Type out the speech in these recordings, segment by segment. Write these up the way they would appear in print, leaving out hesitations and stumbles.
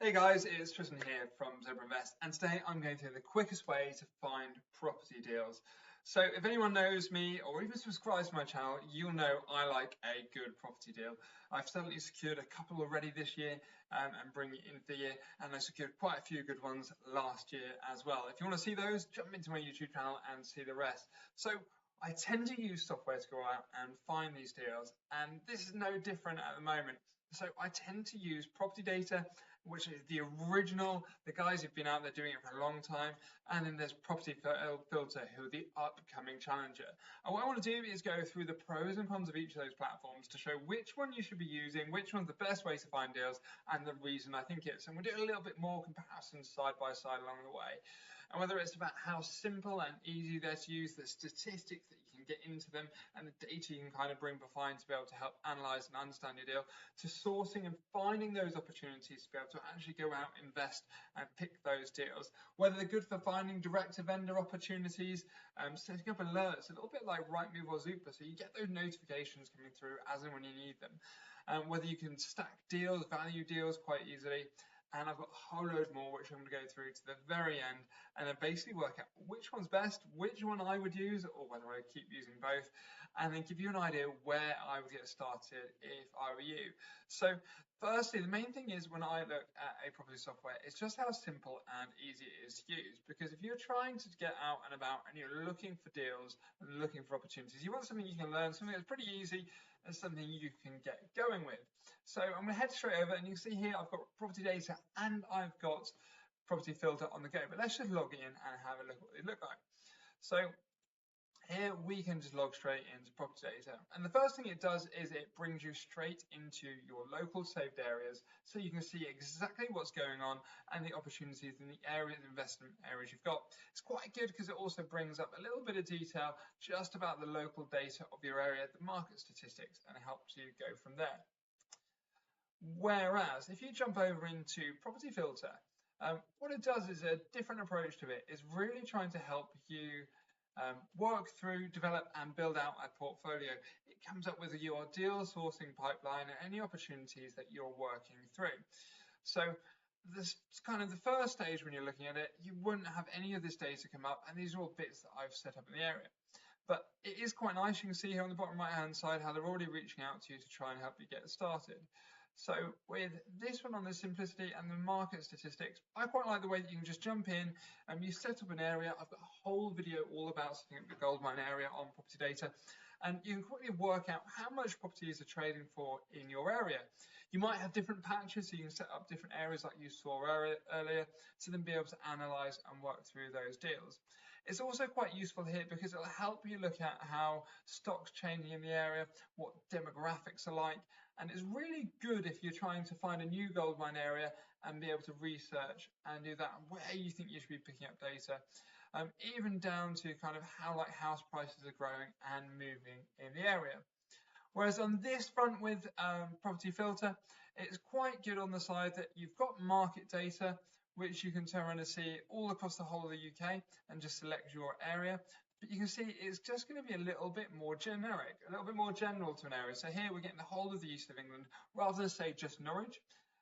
Hey guys, it's Tristan here from ZebraInvest, and today I'm going through the quickest way to find property deals. So if anyone knows me or even subscribes to my channel, you'll know I like a good property deal. I've certainly secured a couple already this year and bringing it into the year, and I secured quite a few good ones last year as well. If you want to see those, jump into my YouTube channel and see the rest. So I tend to use software to go out and find these deals, and this is no different at the moment. So I tend to use property data, which is the original, the guys who've been out there doing it for a long time, and then there's Property Filter, who are the upcoming challenger. And what I want to do is go through the pros and cons of each of those platforms to show which one you should be using, which one's the best way to find deals, and the reason I think it's. And we'll do a little bit more comparisons side by side along the way. And whether it's about how simple and easy they're to use, the statistics that you can get into them, and the data you can kind of bring behind to be able to help analyze and understand your deal, to sourcing and finding those opportunities to be able to actually go out, invest, and pick those deals. Whether they're good for finding direct-to-vendor opportunities, setting up alerts, a little bit like Rightmove or Zoopla, so you get those notifications coming through as and when you need them. Whether you can stack deals, value deals quite easily. And I've got a whole load more, which I'm going to go through to the very end, and then basically work out which one's best, which one I would use, or whether I keep using both, and then give you an idea where I would get started if I were you. So firstly, the main thing is when I look at a property software, it's just how simple and easy it is to use. Because if you're trying to get out and about and you're looking for deals and looking for opportunities, you want something you can learn, something that's pretty easy and something you can get going with. So I'm going to head straight over, and you can see here I've got property data and I've got property filter on the go. But let's just log in and have a look at what they look like. So here we can just log straight into property data. And the first thing it does is it brings you straight into your local saved areas, so you can see exactly what's going on and the opportunities in the area, the investment areas you've got. It's quite good because it also brings up a little bit of detail just about the local data of your area, the market statistics, and it helps you go from there. Whereas if you jump over into property filter, what it does is a different approach to it. It's really trying to help you work through, develop and build out a portfolio. It comes up with your deal sourcing pipeline and any opportunities that you're working through. So this kind of the first stage when you're looking at it, you wouldn't have any of this data come up, and these are all bits that I've set up in the area. But it is quite nice. You can see here on the bottom right hand side how they're already reaching out to you to try and help you get started. So with this one on the simplicity and the market statistics, I quite like the way that you can just jump in and you set up an area. I've got a whole video all about setting up the goldmine area on property data, and you can quickly work out how much properties are trading for in your area. You might have different patches, so you can set up different areas like you saw earlier to then be able to analyze and work through those deals. It's also quite useful here because it'll help you look at how stocks changing in the area, what demographics are like, and it's really good if you're trying to find a new goldmine area and be able to research and do that, where you think you should be picking up data, even down to kind of how like house prices are growing and moving in the area. Whereas on this front with property filter, it's quite good on the side that you've got market data, which you can turn around and see all across the whole of the UK and just select your area. But you can see it's just going to be a little bit more generic, a little bit more general to an area. So here we're getting the whole of the east of England rather than say just Norwich.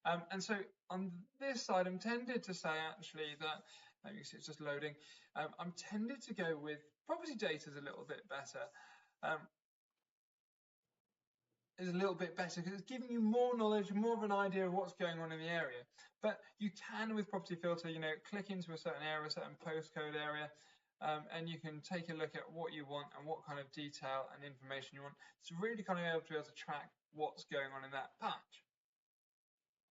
And so on this side, I'm tempted to say actually that, you can see it's just loading. I'm tempted to go with property data is a little bit better. Is a little bit better because it's giving you more knowledge, more of an idea of what's going on in the area. But you can, with property filter, you know, click into a certain area, a certain postcode area, and you can take a look at what you want and what kind of detail and information you want to really kind of be able to track what's going on in that patch.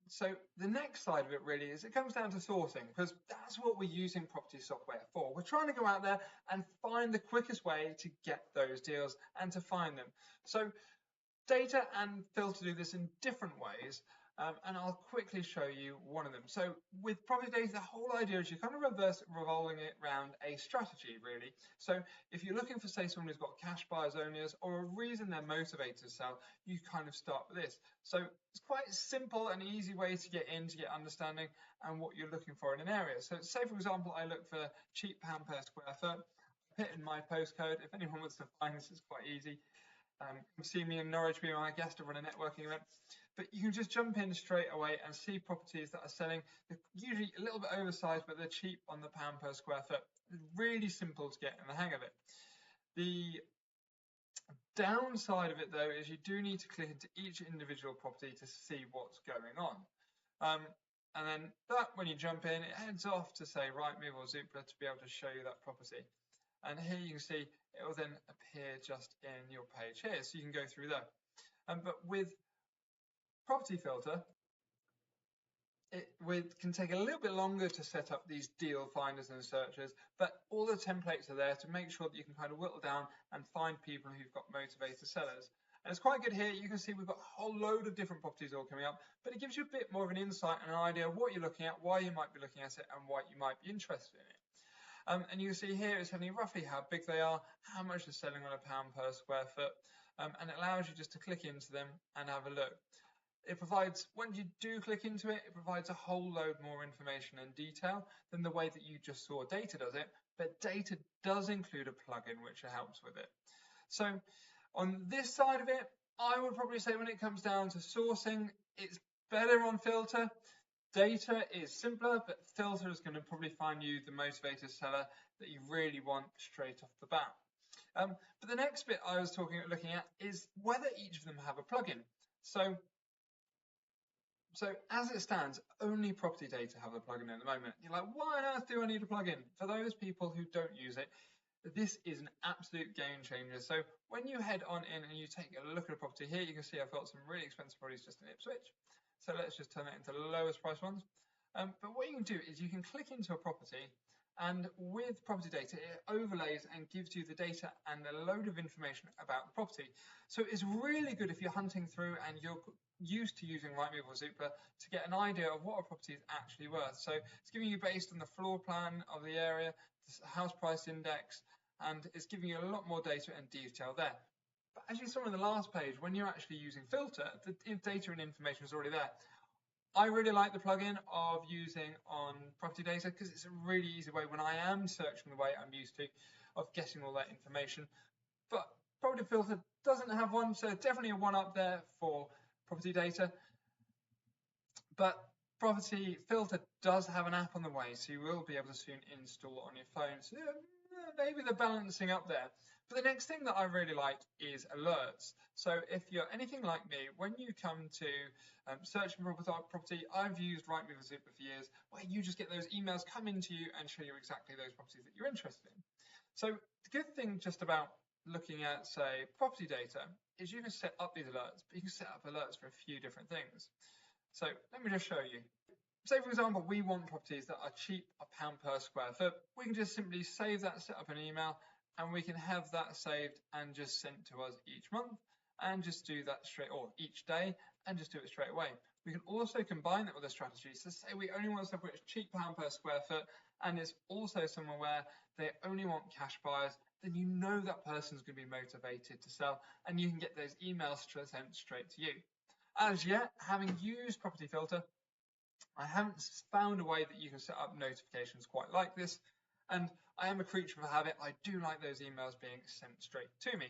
So the next side of it really is it comes down to sourcing, because that's what we're using property software for. We're trying to go out there and find the quickest way to get those deals and to find them. So data and filter do this in different ways, and I'll quickly show you one of them. So with property data, the whole idea is you're kind of revolving it around a strategy, really. So if you're looking for, say, someone who's got cash buyers owners or a reason they're motivated to sell, you kind of start with this. So it's quite a simple and easy way to get in, to get understanding and what you're looking for in an area. So say, for example, I look for cheap pound per square foot, put in my postcode. If anyone wants to find this, it's quite easy. Come see me in Norwich, be my guest to run a networking event. but you can just jump in straight away and see properties that are selling. They're usually a little bit oversized, but they're cheap on the pound per square foot. It's really simple to get in the hang of it. The downside of it, though, is you do need to click into each individual property to see what's going on. And then when you jump in, it heads off to say Rightmove or Zoopla to be able to show you that property. And here you can see it will then appear just in your page here, so you can go through there. But with Property Filter, it can take a little bit longer to set up these deal finders and searches, but all the templates are there to make sure that you can kind of whittle down and find people who've got motivated sellers. And it's quite good here. You can see we've got a whole load of different properties all coming up, but it gives you a bit more of an insight and an idea of what you're looking at, why you might be looking at it, and why you might be interested in it. And you can see here it's telling you roughly how big they are, how much they're selling on a pound per square foot, and it allows you just to click into them and have a look. It provides, when you do click into it, it provides a whole load more information and detail than the way that you just saw Data does it, but Data does include a plugin which helps with it. So on this side of it, I would probably say when it comes down to sourcing, it's better on Filter. Data is simpler, but Filter is going to probably find you the motivated seller that you really want straight off the bat. But the next bit I was looking at is whether each of them have a plugin. So as it stands, only Property Data have a plugin at the moment. You're like, why on earth do I need a plugin? For those people who don't use it, this is an absolute game changer. So when you head on in and you take a look at a property here, you can see I've got some really expensive properties just in Ipswich. So let's just turn it into the lowest price ones. But what you can do is you can click into a property, and with Property Data, it overlays and gives you the data and a load of information about the property. So it's really good if you're hunting through and you're used to using Rightmove or Zoopla to get an idea of what a property is actually worth. So it's giving you based on the floor plan of the area, the house price index, and it's giving you a lot more data and detail there. But as you saw on the last page, when you're actually using Filter, the data and information is already there. I really like the plugin of using on Property Data because it's a really easy way when I am searching the way I'm used to of getting all that information. But Property Filter doesn't have one, so definitely a one up there for Property Data. But Property Filter does have an app on the way, so you will be able to soon install on your phone. So maybe they're balancing up there. But the next thing that I really like is alerts. So if you're anything like me, when you come to searching for property, I've used Rightmove or Zoopla for years, where you just get those emails come into you and show you exactly those properties that you're interested in. So the good thing just about looking at, say, Property Data is you can set up these alerts, but you can set up alerts for a few different things. So let me just show you. Say, for example, we want properties that are cheap, a pound per square foot. We can just simply save that, set up an email, and we can have that saved and just sent to us each month, and just do that or each day, and just do it straight away. We can also combine that with a strategy. So say we only want something that's cheap pound per square foot, and it's also somewhere where they only want cash buyers, then you know that person's going to be motivated to sell, and you can get those emails sent straight to you. As yet, having used Property Filter, I haven't found a way that you can set up notifications quite like this, and I am a creature of habit. I do like those emails being sent straight to me.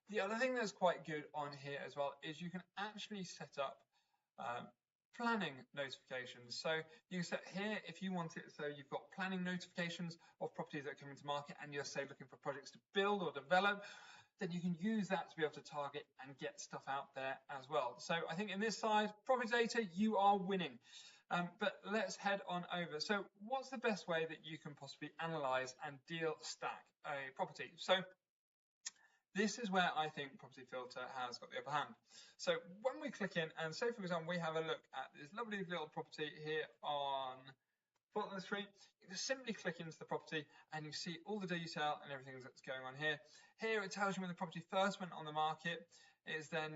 The other thing that's quite good on here as well is you can actually set up planning notifications. So you can set here if you want it, so you've got planning notifications of properties that are coming to market and you're, say, looking for projects to build or develop, then you can use that to be able to target and get stuff out there as well. So I think in this side, Property Data, you are winning. But let's head on over. So what's the best way that you can possibly analyze and deal stack a property? So this is where I think Property Filter has got the upper hand. So when we click in and say, for example, we have a look at this lovely little property here on Fulton Street, you can simply click into the property and you see all the detail and everything that's going on here. Here it tells you when the property first went on the market. Is then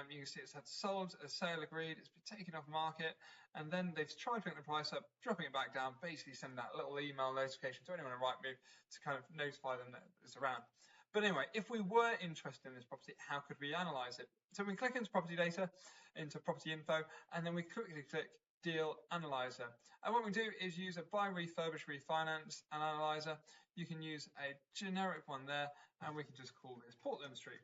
you can see it's had sold, a sale agreed, it's been taken off market, and then they've tried to bring the price up, dropping it back down, basically sending that little email notification to anyone on Rightmove to kind of notify them that it's around. But anyway, if we were interested in this property, how could we analyze it? So we click into Property Data, into Property Info, and then we quickly click Deal Analyzer. And what we do is use a buy, refurbish, refinance analyzer. You can use a generic one there, and we can just call this Portland Street.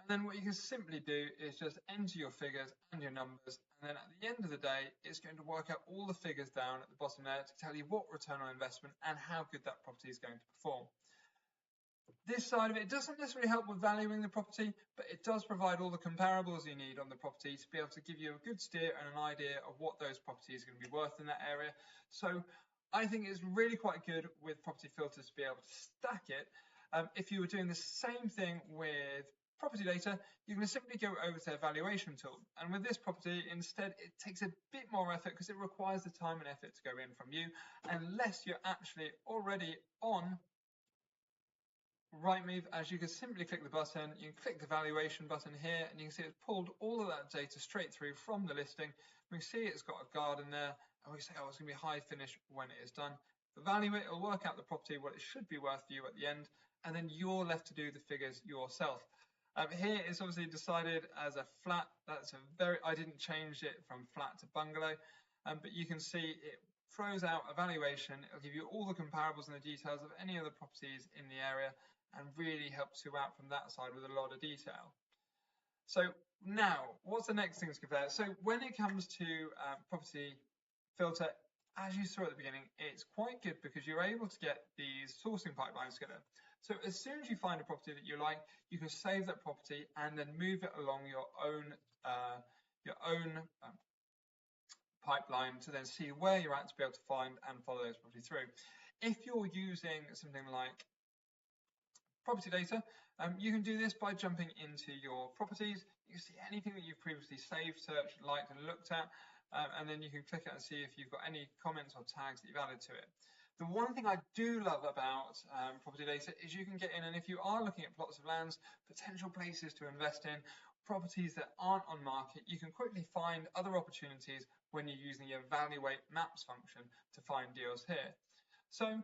then what you can simply do is just enter your figures and your numbers, and then at the end of the day, it's going to work out all the figures down at the bottom there to tell you what return on investment and how good that property is going to perform. This side of it doesn't necessarily help with valuing the property, but it does provide all the comparables you need on the property to be able to give you a good steer and an idea of what those properties are going to be worth in that area. So I think it's really quite good with property filters to be able to stack it. If you were doing the same thing with property data, you're going to simply go over to their valuation tool. And with this property, instead, it takes a bit more effort because it requires the time and effort to go in from you, unless you're actually already on Rightmove. As you can simply click the button, you can click the valuation button here, and you can see it's pulled all of that data straight through from the listing. We can see it's got a garden there, and we say, oh, it's going to be high finish when it is done. Value it, it'll work out the property, what it should be worth for you at the end, and then you're left to do the figures yourself. Here it's obviously decided as a flat. That's I didn't change it from flat to bungalow, but you can see it throws out a valuation. It'll give you all the comparables and the details of any other properties in the area, and really helps you out from that side with a lot of detail. So now, what's the next thing to compare? So when it comes to property filter, as you saw at the beginning, it's quite good because you're able to get these sourcing pipelines together. So as soon as you find a property that you like, you can save that property and then move it along your own pipeline to then see where you're at to be able to find and follow those properties through. If you're using something like property data, you can do this by jumping into your properties. You can see anything that you've previously saved, searched, liked, and looked at, and then you can click it and see if you've got any comments or tags that you've added to it. The one thing I do love about property data is you can get in, and if you are looking at plots of lands, potential places to invest in, properties that aren't on market, you can quickly find other opportunities when you're using the evaluate maps function to find deals here. So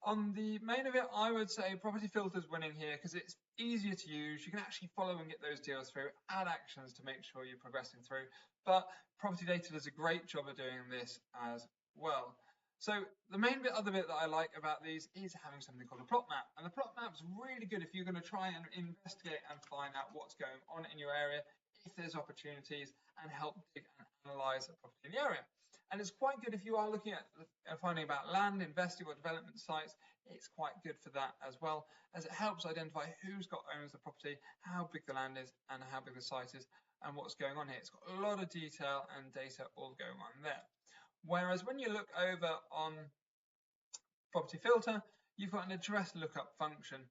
on the main of it, I would say property filters winning here because it's easier to use. You can actually follow and get those deals through, add actions to make sure you're progressing through. But property data does a great job of doing this as well. So the main other bit that I like about these is having something called a plot map. And the plot map's really good if you're going to try and investigate and find out what's going on in your area, if there's opportunities, and help dig and analyse a property in the area. And it's quite good if you are looking at finding about land, investing or development sites. It's quite good for that as well, as it helps identify who's owns the property, how big the land is, and how big the site is, and what's going on here. It's got a lot of detail and data all going on there. Whereas when you look over on property filter, you've got an address lookup function.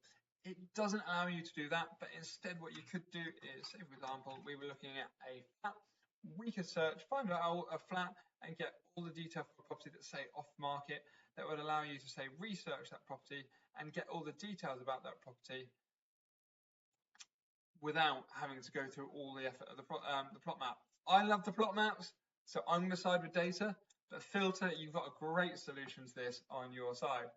It doesn't allow you to do that, but instead what you could do is, say for example, we were looking at a flat. We could search, find out a flat and get all the detail for a property that's say off market. That would allow you to say research that property and get all the details about that property without having to go through all the effort of the plot map. I love the plot maps, so I'm going to side with data. But filter, you've got a great solution to this on your side.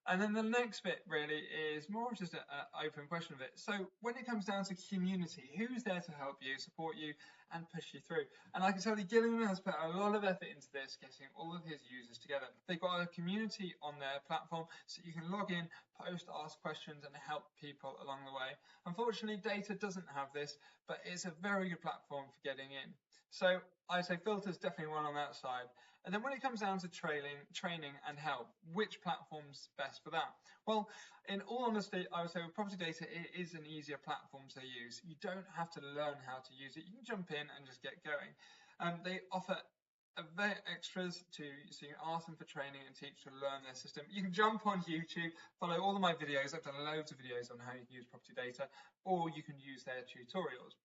And then the next bit really is more just an open question of it. So when it comes down to community, who's there to help you, support you, and push you through? And I can tell you, Gillian has put a lot of effort into this, getting all of his users together. They've got a community on their platform, so you can log in, post, ask questions, and help people along the way. Unfortunately, data doesn't have this, but it's a very good platform for getting in. So I say filter's definitely one on that side. And then when it comes down to training and help, which platform's best for that? Well, in all honesty, I would say with property data, it is an easier platform to use. You don't have to learn how to use it. You can jump in and just get going. They offer extras so you can ask them for training and teach to learn their system. You can jump on YouTube, follow all of my videos. I've done loads of videos on how you can use property data, or you can use their tutorials.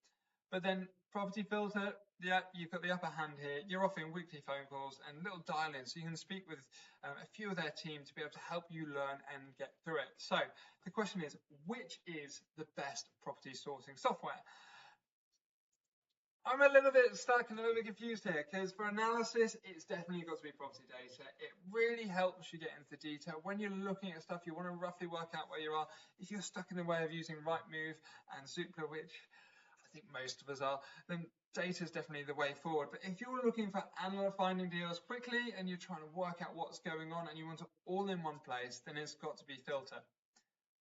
But then property filter, yeah, you've got the upper hand here. You're offering weekly phone calls and little dial-ins, so you can speak with a few of their team to be able to help you learn and get through it. So the question is, which is the best property sourcing software? I'm a little bit stuck and a little bit confused here, because for analysis, it's definitely got to be property data. It really helps you get into the detail. When you're looking at stuff, you want to roughly work out where you are. If you're stuck in the way of using Rightmove and Zoopla, which I think most of us are, then data is definitely the way forward. But if you're looking for finding deals quickly and you're trying to work out what's going on and you want it all in one place, then it's got to be filter.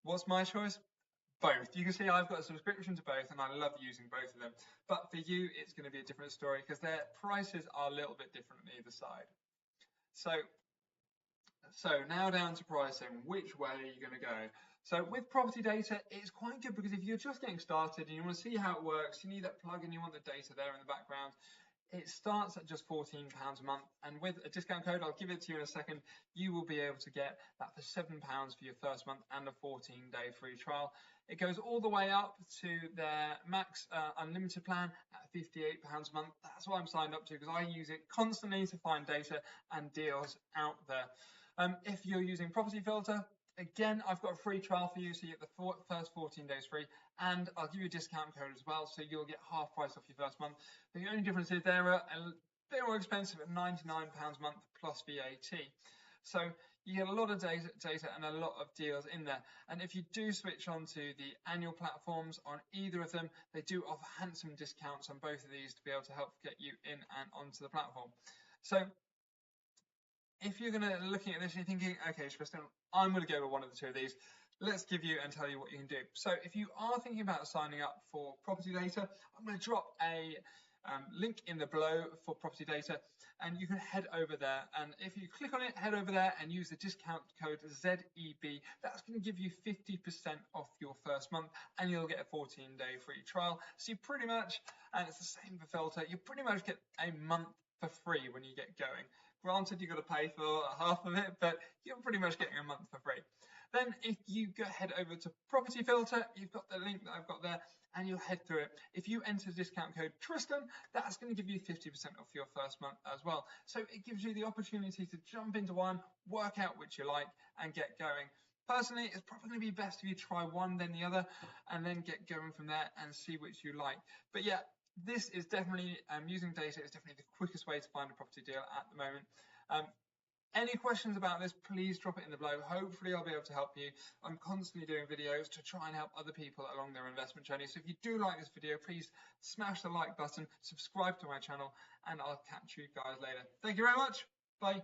What's my choice? both. You can see I've got a subscription to both and I love using both of them. But for you, it's going to be a different story because their prices are a little bit different on either side. So now down to pricing. Which way are you going to go? So with property data, it's quite good because if you're just getting started and you want to see how it works, you need that plug-in, you want the data there in the background. It starts at just £14 a month, and with a discount code, I'll give it to you in a second, you will be able to get that for £7 for your first month and a 14-day free trial. It goes all the way up to their max unlimited plan at £58 a month. That's what I'm signed up to because I use it constantly to find data and deals out there. If you're using Property Filter, again, I've got a free trial for you, so you get the first 14 days free, and I'll give you a discount code as well, so you'll get half price off your first month. The only difference is they're a bit more expensive at £99 a month plus VAT. So you get a lot of data and a lot of deals in there. And if you do switch on to the annual platforms on either of them, they do offer handsome discounts on both of these to be able to help get you in and onto the platform. So if you're going to looking at this and you're thinking, okay, Tristan, I'm going to go with one of the two of these, let's give you and tell you what you can do. So if you are thinking about signing up for property data, I'm going to drop a link in the below for property data, and you can head over there. And if you click on it, head over there and use the discount code ZEB. That's going to give you 50% off your first month, and you'll get a 14-day free trial. So you pretty much, and it's the same for Filter, you pretty much get a month for free when you get going. Granted, you've got to pay for half of it, but you're pretty much getting a month for free. Then if you head over to Property Filter, you've got the link that I've got there, and you'll head through it. If you enter the discount code Tristan, that's going to give you 50% off your first month as well. So it gives you the opportunity to jump into one, work out which you like, and get going. Personally, it's probably going to be best if you try one, then the other, and then get going from there and see which you like. But yeah, this is definitely, using data is definitely the quickest way to find a property deal at the moment. Any questions about this, please drop it in the below. Hopefully I'll be able to help you. I'm constantly doing videos to try and help other people along their investment journey. So if you do like this video, please smash the like button, subscribe to my channel, and I'll catch you guys later. Thank you very much. Bye.